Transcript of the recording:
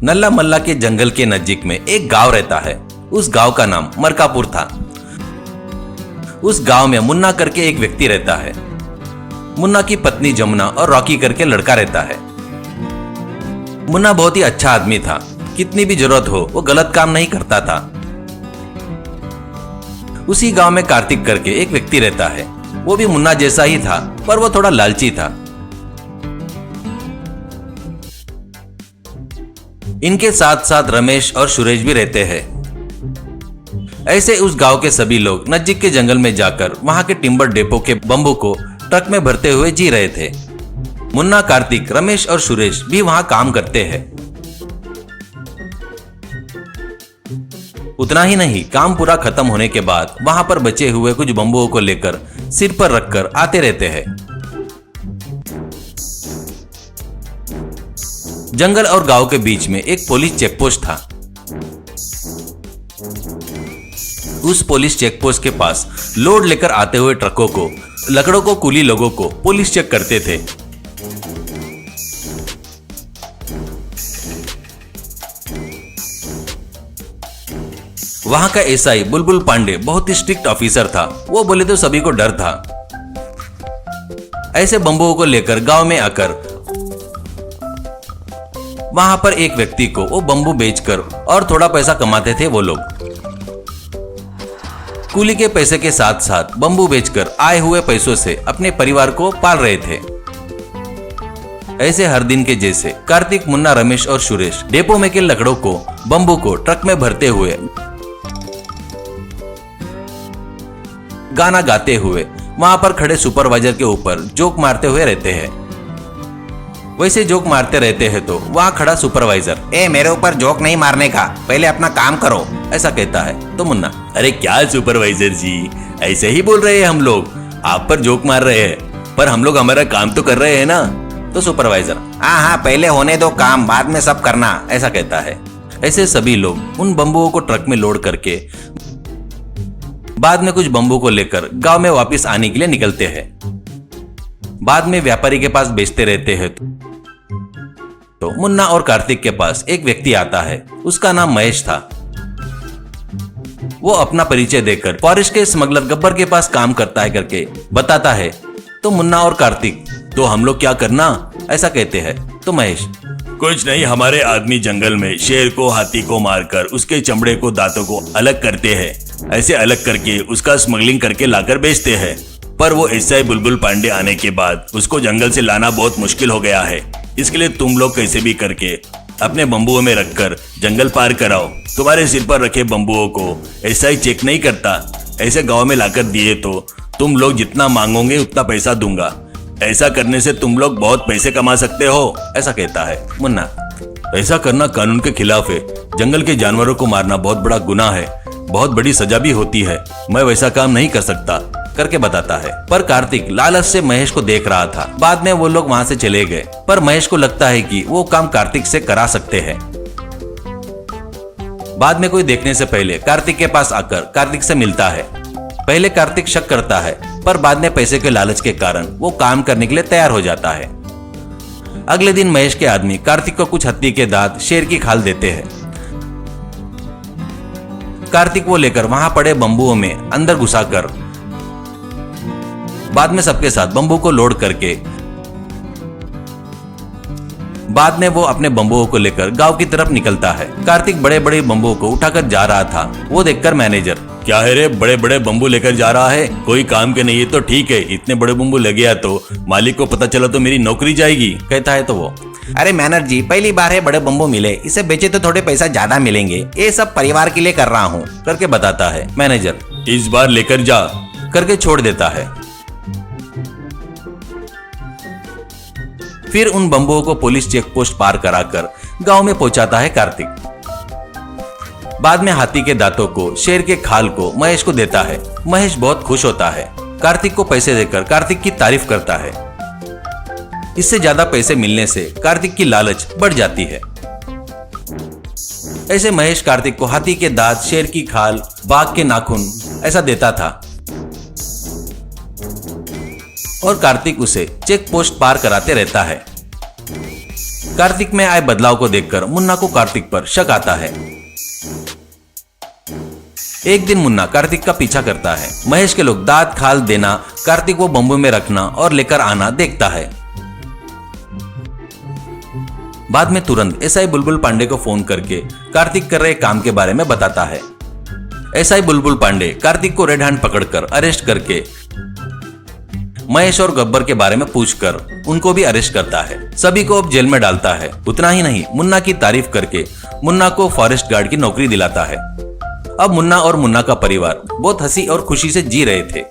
नल्ला मल्ला के जंगल के नजदीक में एक गांव रहता है। उस गांव का नाम मरकापुर था। उस गांव में मुन्ना करके एक व्यक्ति रहता है। मुन्ना की पत्नी जमुना और रॉकी करके लड़का रहता है। मुन्ना बहुत ही अच्छा आदमी था। कितनी भी जरूरत हो वो गलत काम नहीं करता था। उसी गांव में कार्तिक करके एक व्यक्ति रहता है। वो भी मुन्ना जैसा ही था, पर वो थोड़ा लालची था। इनके साथ साथ रमेश और सुरेश भी रहते हैं। ऐसे उस गांव के सभी लोग नजदीक के जंगल में जाकर वहां के टिम्बर डेपो के बम्बू को ट्रक में भरते हुए जी रहे थे। मुन्ना, कार्तिक, रमेश और सुरेश भी वहां काम करते हैं। उतना ही नहीं, काम पूरा खत्म होने के बाद वहां पर बचे हुए कुछ बम्बुओं को लेकर सिर पर रखकर आते रहते हैं। जंगल और गांव के बीच में एक पुलिस चेकपोस्ट था। उस पुलिस चेकपोस्ट के पास लोड लेकर आते हुए ट्रकों को, लकड़ों को, कुली लोगों को पुलिस चेक करते थे। वहां का एसआई बुलबुल पांडे बहुत ही स्ट्रिक्ट ऑफिसर था। वो बोले तो सभी को डर था। ऐसे बम्बुओं को लेकर गांव में आकर वहां पर एक व्यक्ति को वो बम्बू बेचकर और थोड़ा पैसा कमाते थे वो लोग। कूली के पैसे के साथ साथ बम्बू बेचकर आए हुए पैसों से अपने परिवार को पाल रहे थे। ऐसे हर दिन के जैसे कार्तिक, मुन्ना, रमेश और सुरेश डेपो में के लकड़ों को, बम्बू को ट्रक में भरते हुए, गाना गाते हुए वहां पर खड़े सुपरवाइजर के ऊपर जोक मारते हुए रहते हैं। वैसे जोक मारते रहते हैं तो वहां खड़ा सुपरवाइजर, मेरे ऊपर जोक नहीं मारने का, पहले अपना काम करो, ऐसा कहता है। तो मुन्ना, अरे क्या सुपरवाइजर जी, ऐसे ही बोल रहे हैं हम लोग, आप पर जोक मार रहे हैं, पर हम लोग हमारा काम तो कर रहे हैं ना। तो सुपरवाइजर, हाँ, पहले होने दो काम, बाद में सब करना, ऐसा कहता है। ऐसे सभी लोग उन बम्बुओं को ट्रक में लोड करके बाद में कुछ बम्बू को लेकर गांव में वापस आने के लिए निकलते हैं। बाद में व्यापारी के पास बेचते रहते हैं। तो मुन्ना और कार्तिक के पास एक व्यक्ति आता है। उसका नाम महेश था। वो अपना परिचय देकर फॉरेस्ट के स्मगलर गब्बर के पास काम करता है करके बताता है। तो मुन्ना और कार्तिक, तो हम लोग क्या करना, ऐसा कहते हैं। तो महेश, कुछ नहीं, हमारे आदमी जंगल में शेर को, हाथी को मारकर उसके चमड़े को, दांतों को अलग करते हैं। ऐसे अलग करके उसका स्मगलिंग करके लाकर बेचते हैं। पर वो एसआई बुलबुल पांडे आने के बाद उसको जंगल से लाना बहुत मुश्किल हो गया है। इसके लिए तुम लोग कैसे भी करके अपने बम्बुओं में रखकर जंगल पार कराओ। तुम्हारे सिर पर रखे बम्बुओं को एसआई चेक नहीं करता। ऐसे गांव में लाकर दिए तो तुम लोग जितना मांगोगे उतना पैसा दूंगा। ऐसा करने से तुम लोग बहुत पैसे कमा सकते हो, ऐसा कहता है। मुन्ना, ऐसा करना कानून के खिलाफ है। जंगल के जानवरों को मारना बहुत बड़ा गुनाह है, बहुत बड़ी सजा भी होती है। मैं वैसा काम नहीं कर सकता, करके बताता है। पर कार्तिक लालच से महेश को देख रहा था। बाद में वो लोग वहां से चले गए, पर महेश को लगता है कि वो काम कार्तिक से करा सकते हैं। बाद में कोई देखने से पहले कार्तिक के पास आकर कार्तिक से मिलता है। पहले कार्तिक शक करता है, पर बाद में पैसे के लालच के कारण वो काम करने के लिए तैयार हो जाता है। अगले दिन महेश के आदमी कार्तिक को कुछ हत्ती के दांत, शेर की खाल देते हैं। कार्तिक वो लेकर वहां पड़े बम्बुओं में अंदर घुसाकर बाद में सबके साथ बम्बू को लोड करके बाद में वो अपने बम्बुओं को लेकर गांव की तरफ निकलता है। कार्तिक बड़े बड़े बम्बुओं को उठाकर जा रहा था। वो देखकर मैनेजर, क्या है रे, बड़े बड़े बम्बू लेकर जा रहा है, कोई काम के नहीं है तो ठीक है, इतने बड़े बम्बू लग गया तो मालिक को पता चला तो मेरी नौकरी जाएगी, कहता है। तो वो, अरे मैनेजर जी, पहली बार है बड़े बम्बू मिले, इसे बेचे तो थोड़े पैसा ज्यादा मिलेंगे, ये सब परिवार के लिए कर रहा हूँ, करके बताता है। मैनेजर, इस बार लेकर जा, करके छोड़ देता है। फिर उन बम्बुओं को पुलिस चेक पोस्ट पार कराकर गांव में पहुंचाता है कार्तिक। बाद में हाथी के दांतों को, शेर के खाल को महेश को देता है। महेश बहुत खुश होता है। कार्तिक को पैसे देकर कार्तिक की तारीफ करता है। इससे ज्यादा पैसे मिलने से कार्तिक की लालच बढ़ जाती है। ऐसे महेश कार्तिक को हाथी के दांत, शेर की खाल, बाघ के नाखून ऐसा देता था और कार्तिक उसे चेक पोस्ट पार कराते रहता है। कार्तिक में आए बदलाव को देखकर मुन्ना को कार्तिक पर शक आता है। एक दिन मुन्ना कार्तिक का पीछा करता है। महेश के लोग दांत खाल देना, कार्तिक को बम्बू में रखना और लेकर आना देखता है। बाद में तुरंत एसआई बुलबुल पांडे को फोन करके कार्तिक कर रहे काम के बारे में बताता है। एसआई बुलबुल पांडे कार्तिक को रेड हैंड पकड़कर अरेस्ट करके महेश और गब्बर के बारे में पूछकर उनको भी अरेस्ट करता है। सभी को अब जेल में डालता है। उतना ही नहीं, मुन्ना की तारीफ करके मुन्ना को फॉरेस्ट गार्ड की नौकरी दिलाता है। अब मुन्ना और मुन्ना का परिवार बहुत हंसी और खुशी से जी रहे थे।